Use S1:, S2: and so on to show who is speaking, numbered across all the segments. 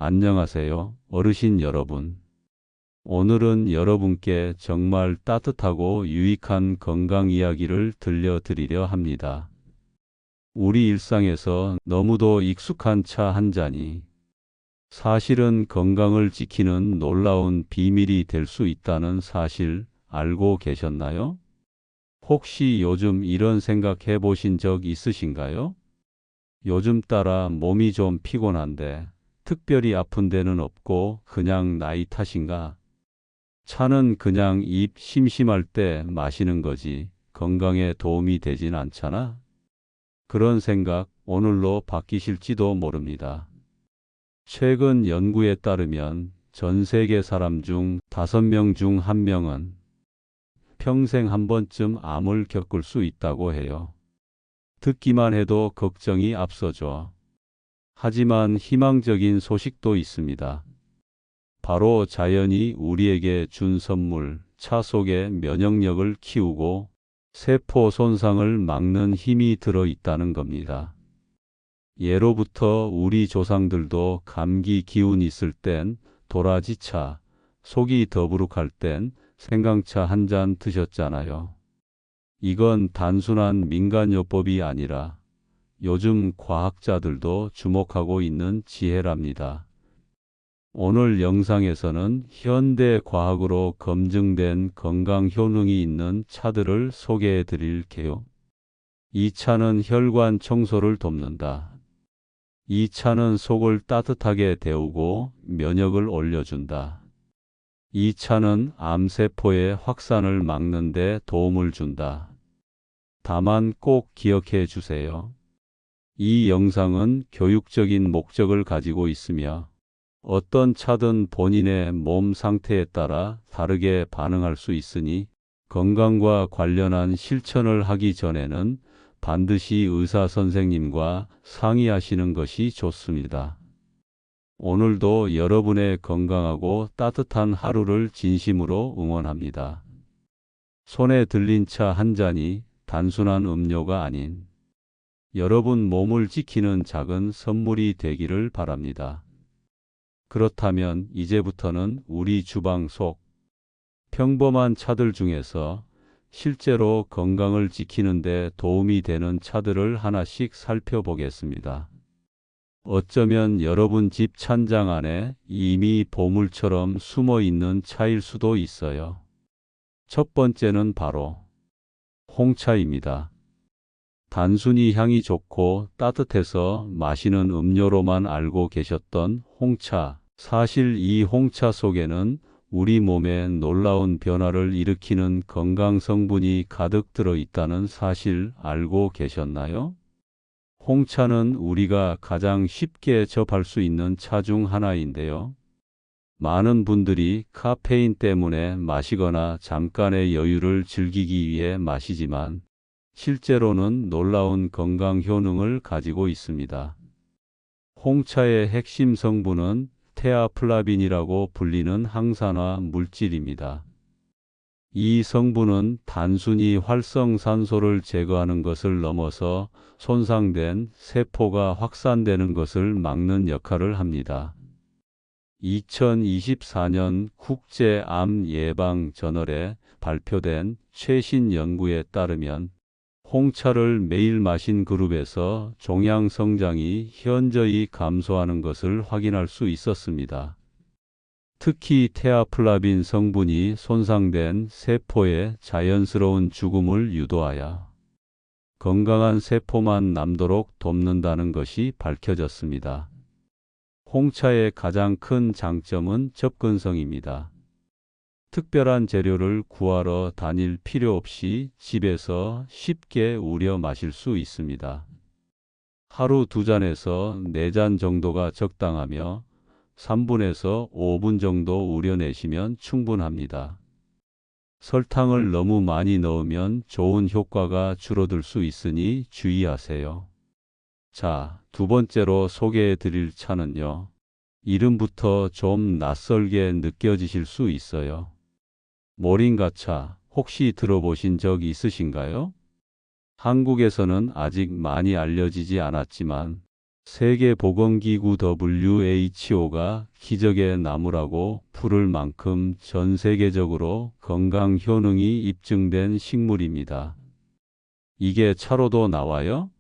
S1: 안녕하세요, 어르신 여러분. 오늘은 여러분께 정말 따뜻하고 유익한 건강 이야기를 들려드리려 합니다. 우리 일상에서 너무도 익숙한 차 한 잔이 사실은 건강을 지키는 놀라운 비밀이 될 수 있다는 사실 알고 계셨나요? 혹시 요즘 이런 생각 해보신 적 있으신가요? 요즘 따라 몸이 좀 피곤한데 특별히 아픈 데는 없고 그냥 나이 탓인가? 차는 그냥 입 심심할 때 마시는 거지 건강에 도움이 되진 않잖아? 그런 생각 오늘로 바뀌실지도 모릅니다. 최근 연구에 따르면 전 세계 사람 중 5명 중 1명은 평생 한 번쯤 암을 겪을 수 있다고 해요. 듣기만 해도 걱정이 앞서죠. 하지만 희망적인 소식도 있습니다. 바로 자연이 우리에게 준 선물, 차 속에 면역력을 키우고 세포 손상을 막는 힘이 들어 있다는 겁니다. 예로부터 우리 조상들도 감기 기운 있을 땐 도라지차, 속이 더부룩할 땐 생강차 한 잔 드셨잖아요. 이건 단순한 민간요법이 아니라 요즘 과학자들도 주목하고 있는 지혜랍니다. 오늘 영상에서는 현대 과학으로 검증된 건강 효능이 있는 차들을 소개해 드릴게요. 이 차는 혈관 청소를 돕는다. 이 차는 속을 따뜻하게 데우고 면역을 올려준다. 이 차는 암세포의 확산을 막는 데 도움을 준다. 다만 꼭 기억해 주세요. 이 영상은 교육적인 목적을 가지고 있으며 어떤 차든 본인의 몸 상태에 따라 다르게 반응할 수 있으니 건강과 관련한 실천을 하기 전에는 반드시 의사 선생님과 상의하시는 것이 좋습니다. 오늘도 여러분의 건강하고 따뜻한 하루를 진심으로 응원합니다. 손에 들린 차 한 잔이 단순한 음료가 아닌 여러분 몸을 지키는 작은 선물이 되기를 바랍니다. 그렇다면 이제부터는 우리 주방 속 평범한 차들 중에서 실제로 건강을 지키는 데 도움이 되는 차들을 하나씩 살펴보겠습니다. 어쩌면 여러분 집 찬장 안에 이미 보물처럼 숨어 있는 차일 수도 있어요. 첫 번째는 바로 홍차입니다. 단순히 향이 좋고 따뜻해서 마시는 음료로만 알고 계셨던 홍차. 사실 이 홍차 속에는 우리 몸에 놀라운 변화를 일으키는 건강 성분이 가득 들어 있다는 사실 알고 계셨나요? 홍차는 우리가 가장 쉽게 접할 수 있는 차 중 하나인데요. 많은 분들이 카페인 때문에 마시거나 잠깐의 여유를 즐기기 위해 마시지만 실제로는 놀라운 건강 효능을 가지고 있습니다. 홍차의 핵심 성분은 테아플라빈이라고 불리는 항산화 물질입니다. 이 성분은 단순히 활성산소를 제거하는 것을 넘어서 손상된 세포가 확산되는 것을 막는 역할을 합니다. 2024년 국제암예방저널에 발표된 최신 연구에 따르면 홍차를 매일 마신 그룹에서 종양 성장이 현저히 감소하는 것을 확인할 수 있었습니다. 특히 테아플라빈 성분이 손상된 세포의 자연스러운 죽음을 유도하여 건강한 세포만 남도록 돕는다는 것이 밝혀졌습니다. 홍차의 가장 큰 장점은 접근성입니다. 특별한 재료를 구하러 다닐 필요 없이 집에서 쉽게 우려 마실 수 있습니다. 하루 2잔에서 4잔 정도가 적당하며 3분에서 5분 정도 우려내시면 충분합니다. 설탕을 너무 많이 넣으면 좋은 효과가 줄어들 수 있으니 주의하세요. 자, 두 번째로 소개해 드릴 차는요. 이름부터 좀 낯설게 느껴지실 수 있어요. 모링가차 혹시 들어보신 적 있으신가요? 한국에서는 아직 많이 알려지지 않았지만 세계보건기구 WHO가 기적의 나무라고 부를 만큼 전 세계적으로 건강 효능이 입증된 식물입니다. 이게 차로도 나와요?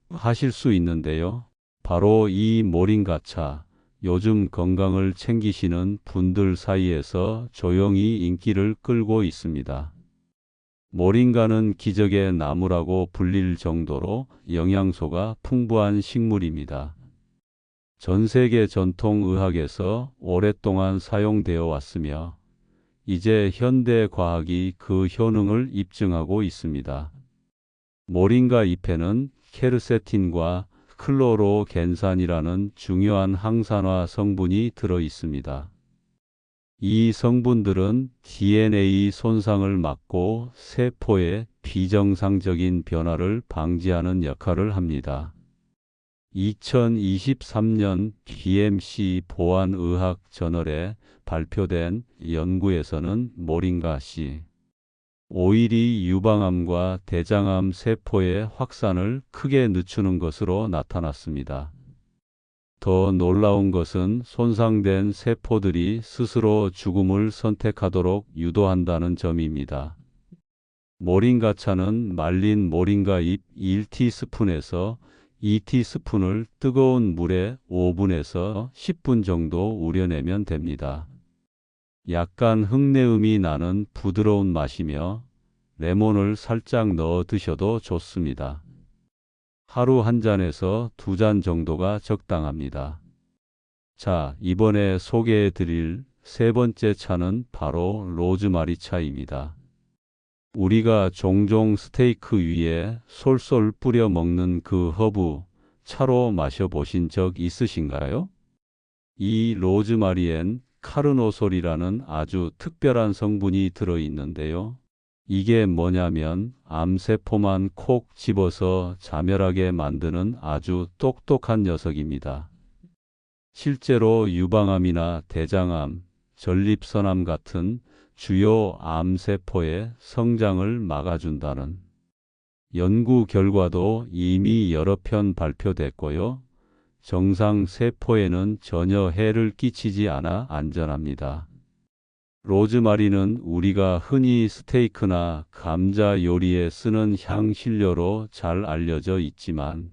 S1: 하실 수 있는데요. 바로 이 모링가차, 요즘 건강을 챙기시는 분들 사이에서 조용히 인기를 끌고 있습니다. 모링가는 기적의 나무라고 불릴 정도로 영양소가 풍부한 식물입니다. 전 세계 전통의학에서 오랫동안 사용되어 왔으며, 이제 현대 과학이 그 효능을 입증하고 있습니다. 모링가 잎에는 케르세틴과 클로로겐산이라는 중요한 항산화 성분이 들어 있습니다. 이 성분들은 DNA 손상을 막고 세포의 비정상적인 변화를 방지하는 역할을 합니다. 2023년 BMC 보안의학 저널에 발표된 연구에서는 모링가 씨 오일이 유방암과 대장암 세포의 확산을 크게 늦추는 것으로 나타났습니다. 더 놀라운 것은 손상된 세포들이 스스로 죽음을 선택하도록 유도한다는 점입니다. 모링가차는 말린 모링가 잎 1티스푼에서 2티스푼을 뜨거운 물에 5분에서 10분 정도 우려내면 됩니다. 약간 흙내음이 나는 부드러운 맛이며 레몬을 살짝 넣어 드셔도 좋습니다. 하루 한 잔에서 2잔 정도가 적당합니다. 자, 이번에 소개해 드릴 세 번째 차는 바로 로즈마리 차입니다. 우리가 종종 스테이크 위에 솔솔 뿌려 먹는 그 허브, 차로 마셔보신 적 있으신가요? 이 로즈마리엔 카르노솔이라는 아주 특별한 성분이 들어있는데요. 이게 뭐냐면 암세포만 콕 집어서 자멸하게 만드는 아주 똑똑한 녀석입니다. 실제로 유방암이나 대장암, 전립선암 같은 주요 암세포의 성장을 막아준다는 연구 결과도 이미 여러 편 발표됐고요. 정상 세포에는 전혀 해를 끼치지 않아 안전합니다. 로즈마리는 우리가 흔히 스테이크나 감자 요리에 쓰는 향신료로 잘 알려져 있지만,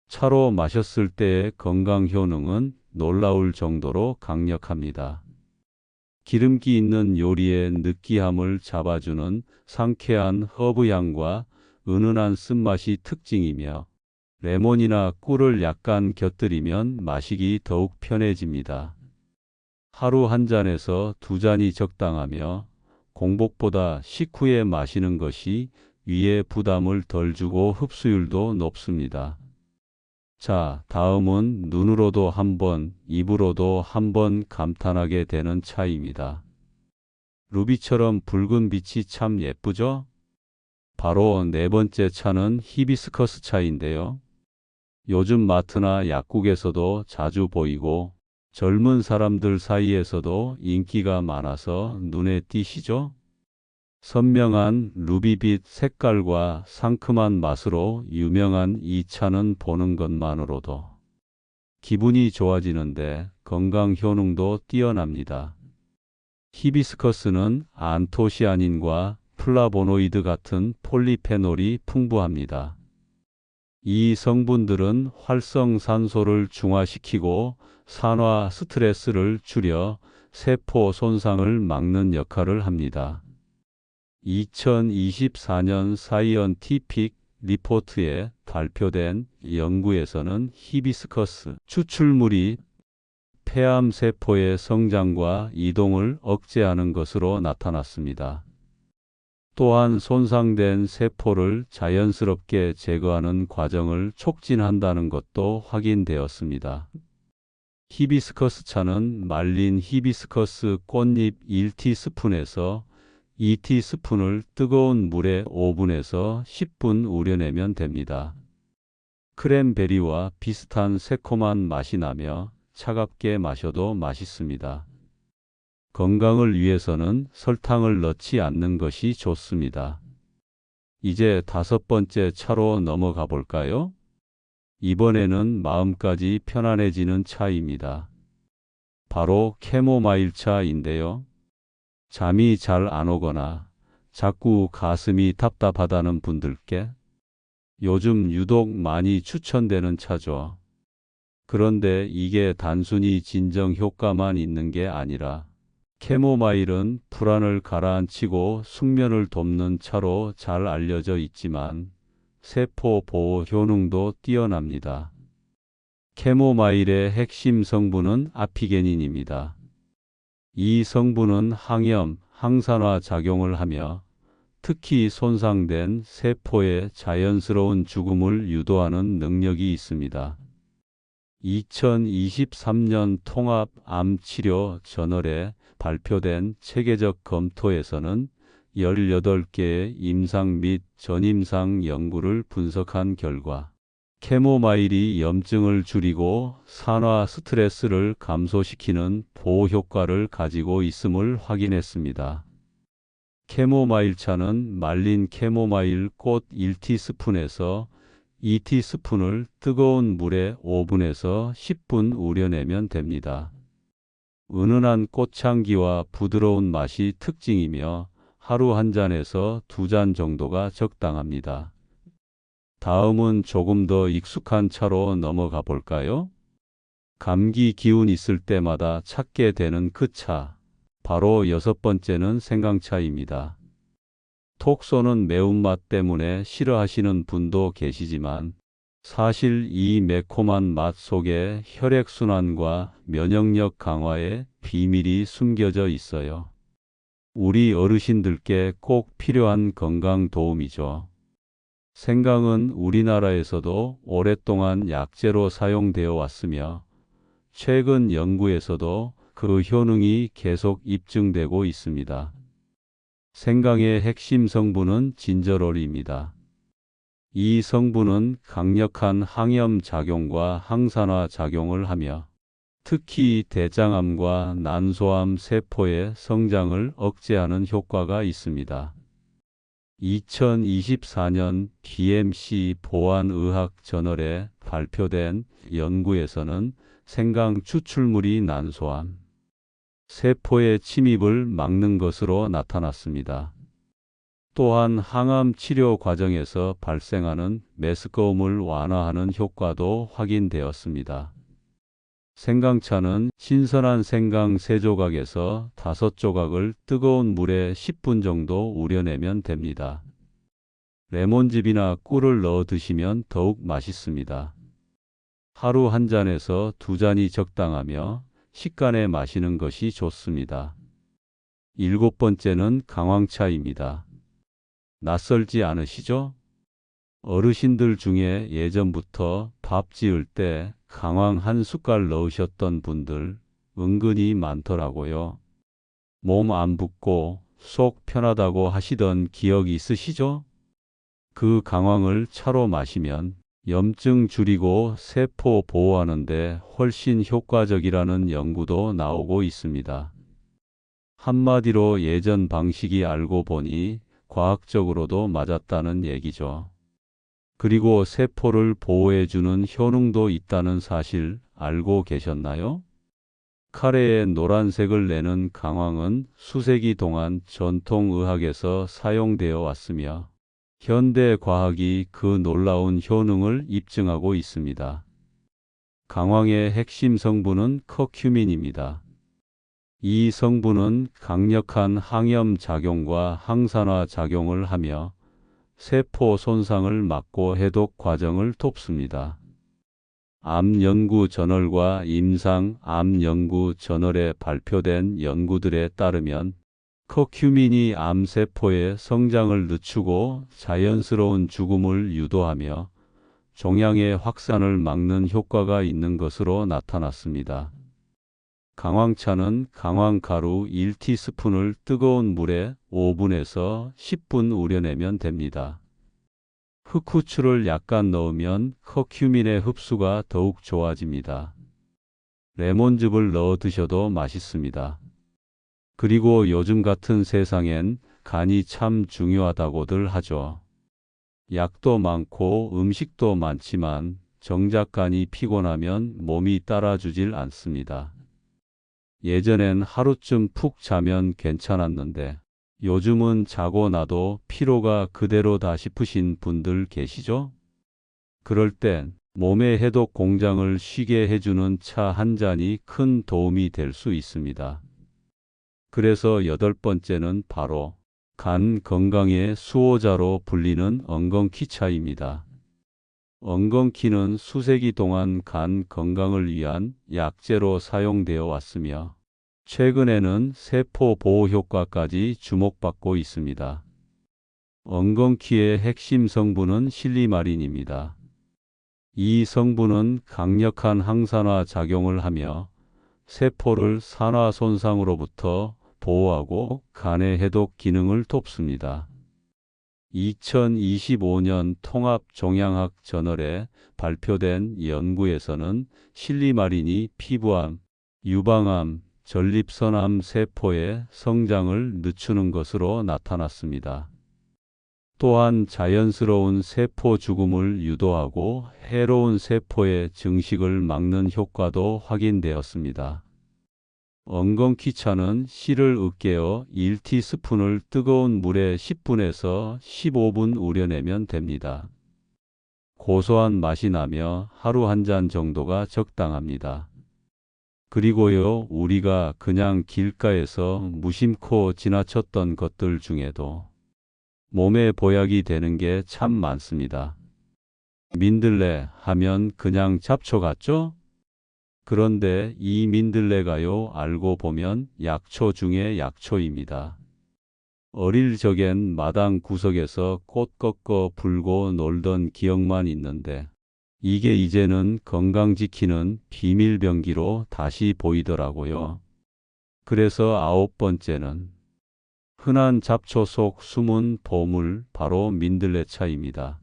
S1: 차로 마셨을 때의 건강 효능은 놀라울 정도로 강력합니다. 기름기 있는 요리의 느끼함을 잡아주는 상쾌한 허브향과 은은한 쓴맛이 특징이며, 레몬이나 꿀을 약간 곁들이면 마시기 더욱 편해집니다. 하루 한 잔에서 2잔이 적당하며, 공복보다 식후에 마시는 것이 위에 부담을 덜 주고 흡수율도 높습니다. 자, 다음은 눈으로도 한번, 입으로도 한번 감탄하게 되는 차입니다. 루비처럼 붉은 빛이 참 예쁘죠? 바로 네 번째 차는 히비스커스 차인데요. 요즘 마트나 약국에서도 자주 보이고 젊은 사람들 사이에서도 인기가 많아서 눈에 띄시죠? 선명한 루비빛 색깔과 상큼한 맛으로 유명한 이 차는 보는 것만으로도 기분이 좋아지는데 건강 효능도 뛰어납니다. 히비스커스는 안토시아닌과 플라보노이드 같은 폴리페놀이 풍부합니다. 이 성분들은 활성산소를 중화시키고 산화 스트레스를 줄여 세포 손상을 막는 역할을 합니다. 2024년 사이언티픽 리포트에 발표된 연구에서는 히비스커스 추출물이 폐암 세포의 성장과 이동을 억제하는 것으로 나타났습니다. 또한 손상된 세포를 자연스럽게 제거하는 과정을 촉진한다는 것도 확인되었습니다. 히비스커스 차는 말린 히비스커스 꽃잎 1티스푼에서 2티스푼을 뜨거운 물에 5분에서 10분 우려내면 됩니다. 크랜베리와 비슷한 새콤한 맛이 나며 차갑게 마셔도 맛있습니다. 건강을 위해서는 설탕을 넣지 않는 것이 좋습니다. 이제 다섯 번째 차로 넘어가 볼까요? 이번에는 마음까지 편안해지는 차입니다. 바로 캐모마일 차인데요. 잠이 잘 안 오거나 자꾸 가슴이 답답하다는 분들께 요즘 유독 많이 추천되는 차죠. 그런데 이게 단순히 진정 효과만 있는 게 아니라 캐모마일은 불안을 가라앉히고 숙면을 돕는 차로 잘 알려져 있지만 세포 보호 효능도 뛰어납니다. 캐모마일의 핵심 성분은 아피게닌입니다. 이 성분은 항염, 항산화 작용을 하며 특히 손상된 세포의 자연스러운 죽음을 유도하는 능력이 있습니다. 2023년 통합암치료 저널에 발표된 체계적 검토에서는 18개의 임상 및 전임상 연구를 분석한 결과 캐모마일이 염증을 줄이고 산화 스트레스를 감소시키는 보호 효과를 가지고 있음을 확인했습니다. 캐모마일 차는 말린 캐모마일 꽃 1티스푼에서 2티스푼을 뜨거운 물에 5분에서 10분 우려내면 됩니다. 은은한 꽃향기와 부드러운 맛이 특징이며 하루 한 잔에서 2잔 정도가 적당합니다. 다음은 조금 더 익숙한 차로 넘어가 볼까요? 감기 기운 있을 때마다 찾게 되는 그 차. 바로 6번째는 생강차입니다. 톡 쏘는 매운맛 때문에 싫어하시는 분도 계시지만 사실 이 매콤한 맛 속에 혈액순환과 면역력 강화의 비밀이 숨겨져 있어요. 우리 어르신들께 꼭 필요한 건강 도움이죠. 생강은 우리나라에서도 오랫동안 약재로 사용되어 왔으며 최근 연구에서도 그 효능이 계속 입증되고 있습니다. 생강의 핵심 성분은 진저롤입니다. 이 성분은 강력한 항염 작용과 항산화 작용을 하며 특히 대장암과 난소암 세포의 성장을 억제하는 효과가 있습니다. 2024년 BMC 보안의학 저널에 발표된 연구에서는 생강 추출물이 난소암 세포의 침입을 막는 것으로 나타났습니다. 또한 항암 치료 과정에서 발생하는 메스꺼움을 완화하는 효과도 확인되었습니다. 생강차는 신선한 생강 3조각에서 5조각을 뜨거운 물에 10분 정도 우려내면 됩니다. 레몬즙이나 꿀을 넣어 드시면 더욱 맛있습니다. 하루 한 잔에서 2잔이 적당하며 식간에 마시는 것이 좋습니다. 7번째는 강황차입니다. 낯설지 않으시죠? 어르신들 중에 예전부터 밥 지을 때 강황 한 숟갈 넣으셨던 분들 은근히 많더라고요. 몸 안 붓고 속 편하다고 하시던 기억이 있으시죠? 그 강황을 차로 마시면 염증 줄이고 세포 보호하는데 훨씬 효과적이라는 연구도 나오고 있습니다. 한마디로 예전 방식이 알고 보니 과학적으로도 맞았다는 얘기죠. 그리고 세포를 보호해주는 효능도 있다는 사실 알고 계셨나요? 카레에 노란색을 내는 강황은 수세기 동안 전통의학에서 사용되어 왔으며 현대 과학이 그 놀라운 효능을 입증하고 있습니다. 강황의 핵심 성분은 커큐민입니다. 이 성분은 강력한 항염 작용과 항산화 작용을 하며 세포 손상을 막고 해독 과정을 돕습니다. 암 연구 저널과 임상 암 연구 저널에 발표된 연구들에 따르면 커큐민이 암세포의 성장을 늦추고 자연스러운 죽음을 유도하며 종양의 확산을 막는 효과가 있는 것으로 나타났습니다. 강황차는 강황가루 1티스푼을 뜨거운 물에 5분에서 10분 우려내면 됩니다. 흑후추를 약간 넣으면 커큐민의 흡수가 더욱 좋아집니다. 레몬즙을 넣어 드셔도 맛있습니다. 그리고 요즘 같은 세상엔 간이 참 중요하다고들 하죠. 약도 많고 음식도 많지만 정작 간이 피곤하면 몸이 따라주질 않습니다. 예전엔 하루쯤 푹 자면 괜찮았는데 요즘은 자고 나도 피로가 그대로다 싶으신 분들 계시죠? 그럴 땐 몸의 해독 공장을 쉬게 해주는 차 한 잔이 큰 도움이 될 수 있습니다. 그래서 여덟 번째는 바로 간 건강의 수호자로 불리는 엉겅퀴차입니다. 엉겅퀴는 수세기 동안 간 건강을 위한 약재로 사용되어 왔으며 최근에는 세포 보호 효과까지 주목받고 있습니다. 엉겅퀴의 핵심 성분은 실리마린입니다. 이 성분은 강력한 항산화 작용을 하며 세포를 산화 손상으로부터 보호하고 간의 해독 기능을 돕습니다. 2025년 통합종양학 저널에 발표된 연구에서는 실리마린이 피부암, 유방암, 전립선암 세포의 성장을 늦추는 것으로 나타났습니다. 또한 자연스러운 세포 죽음을 유도하고 해로운 세포의 증식을 막는 효과도 확인되었습니다. 엉겅퀴차는 씨를 으깨어 1티스푼을 뜨거운 물에 10분에서 15분 우려내면 됩니다. 고소한 맛이 나며 하루 한 잔 정도가 적당합니다. 그리고요, 우리가 그냥 길가에서 무심코 지나쳤던 것들 중에도 몸에 보약이 되는 게 참 많습니다. 민들레 하면 그냥 잡초 같죠? 그런데 이 민들레가요, 알고 보면 약초 중에 약초입니다. 어릴 적엔 마당 구석에서 꽃 꺾어 불고 놀던 기억만 있는데 이게 이제는 건강 지키는 비밀병기로 다시 보이더라고요. 그래서 아홉 번째는 흔한 잡초 속 숨은 보물, 바로 민들레차입니다.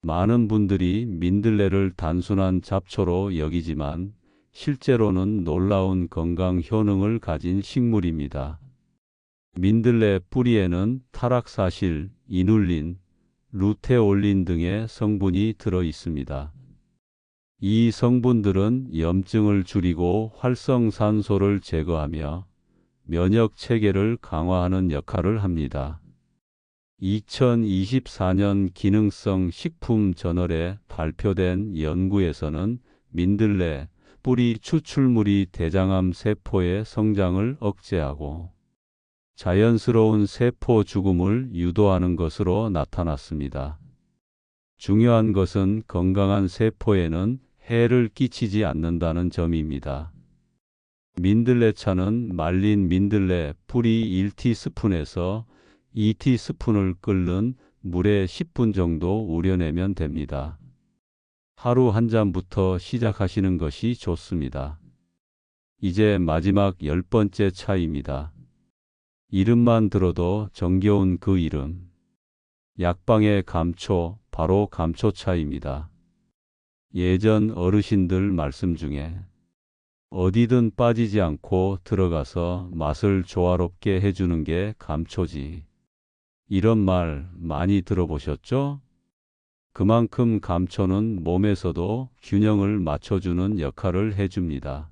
S1: 많은 분들이 민들레를 단순한 잡초로 여기지만 실제로는 놀라운 건강 효능을 가진 식물입니다. 민들레 뿌리에는 타락사실, 이눌린, 루테올린 등의 성분이 들어 있습니다. 이 성분들은 염증을 줄이고 활성산소를 제거하며 면역 체계를 강화하는 역할을 합니다. 2024년 기능성 식품 저널에 발표된 연구에서는 민들레 뿌리 추출물이 대장암 세포의 성장을 억제하고 자연스러운 세포 죽음을 유도하는 것으로 나타났습니다. 중요한 것은 건강한 세포에는 해를 끼치지 않는다는 점입니다. 민들레차는 말린 민들레 뿌리 1티스푼에서 2티스푼을 끓는 물에 10분 정도 우려내면 됩니다. 하루 한 잔부터 시작하시는 것이 좋습니다. 이제 마지막 10번째 차입니다. 이름만 들어도 정겨운 그 이름. 약방의 감초, 바로 감초차입니다. 예전 어르신들 말씀 중에 어디든 빠지지 않고 들어가서 맛을 조화롭게 해주는 게 감초지, 이런 말 많이 들어보셨죠? 그만큼 감초는 몸에서도 균형을 맞춰주는 역할을 해줍니다.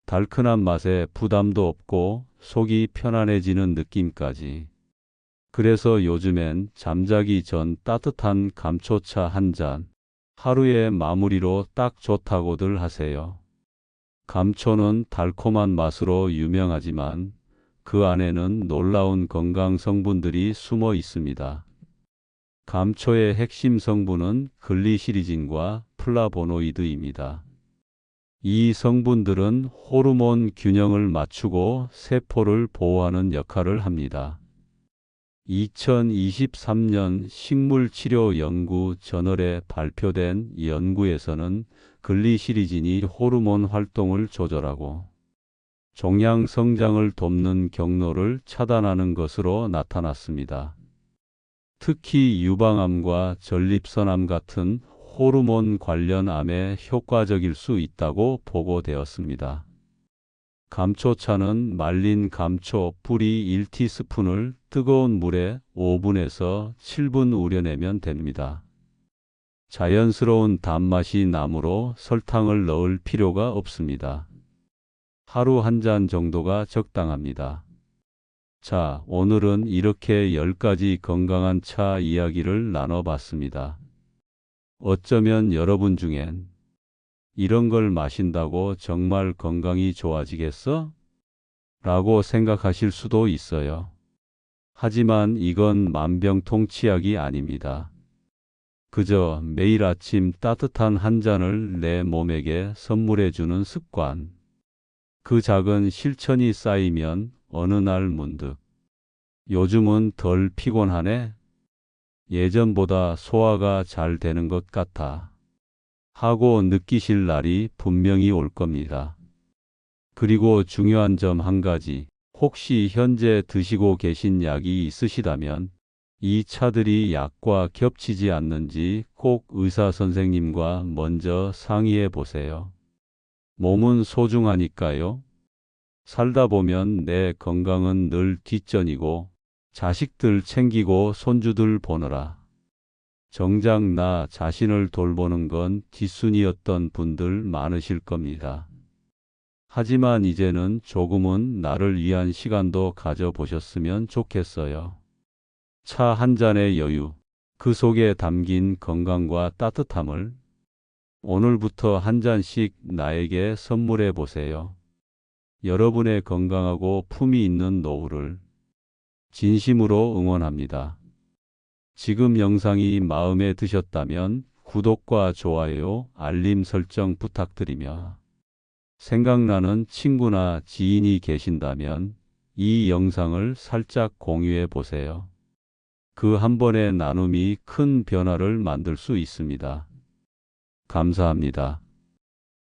S1: 달큰한 맛에 부담도 없고 속이 편안해지는 느낌까지. 그래서 요즘엔 잠자기 전 따뜻한 감초차 한 잔, 하루의 마무리로 딱 좋다고들 하세요. 감초는 달콤한 맛으로 유명하지만 그 안에는 놀라운 건강 성분들이 숨어 있습니다. 감초의 핵심 성분은 글리시리진과 플라보노이드입니다. 이 성분들은 호르몬 균형을 맞추고 세포를 보호하는 역할을 합니다. 2023년 식물치료연구 저널에 발표된 연구에서는 글리시리진이 호르몬 활동을 조절하고 종양 성장을 돕는 경로를 차단하는 것으로 나타났습니다. 특히 유방암과 전립선암 같은 호르몬 관련 암에 효과적일 수 있다고 보고되었습니다. 감초차는 말린 감초 뿌리 1티스푼을 뜨거운 물에 5분에서 7분 우려내면 됩니다. 자연스러운 단맛이 나므로 설탕을 넣을 필요가 없습니다. 하루 한 잔 정도가 적당합니다. 자, 오늘은 이렇게 10가지 건강한 차 이야기를 나눠봤습니다. 어쩌면 여러분 중엔 이런 걸 마신다고 정말 건강이 좋아지겠어? 라고 생각하실 수도 있어요. 하지만 이건 만병통치약이 아닙니다. 그저 매일 아침 따뜻한 한 잔을 내 몸에게 선물해주는 습관. 그 작은 실천이 쌓이면 어느 날 문득 요즘은 덜 피곤하네? 예전보다 소화가 잘 되는 것 같아. 하고 느끼실 날이 분명히 올 겁니다. 그리고 중요한 점 한 가지. 혹시 현재 드시고 계신 약이 있으시다면 이 차들이 약과 겹치지 않는지 꼭 의사 선생님과 먼저 상의해 보세요. 몸은 소중하니까요. 살다 보면 내 건강은 늘 뒷전이고 자식들 챙기고 손주들 보느라 정작 나 자신을 돌보는 건 뒷순이었던 분들 많으실 겁니다. 하지만 이제는 조금은 나를 위한 시간도 가져보셨으면 좋겠어요. 차 한 잔의 여유, 그 속에 담긴 건강과 따뜻함을 오늘부터 한 잔씩 나에게 선물해 보세요. 여러분의 건강하고 품위 있는 노후를 진심으로 응원합니다. 지금 영상이 마음에 드셨다면 구독과 좋아요, 알림 설정 부탁드리며 생각나는 친구나 지인이 계신다면 이 영상을 살짝 공유해 보세요. 그 한 번의 나눔이 큰 변화를 만들 수 있습니다. 감사합니다.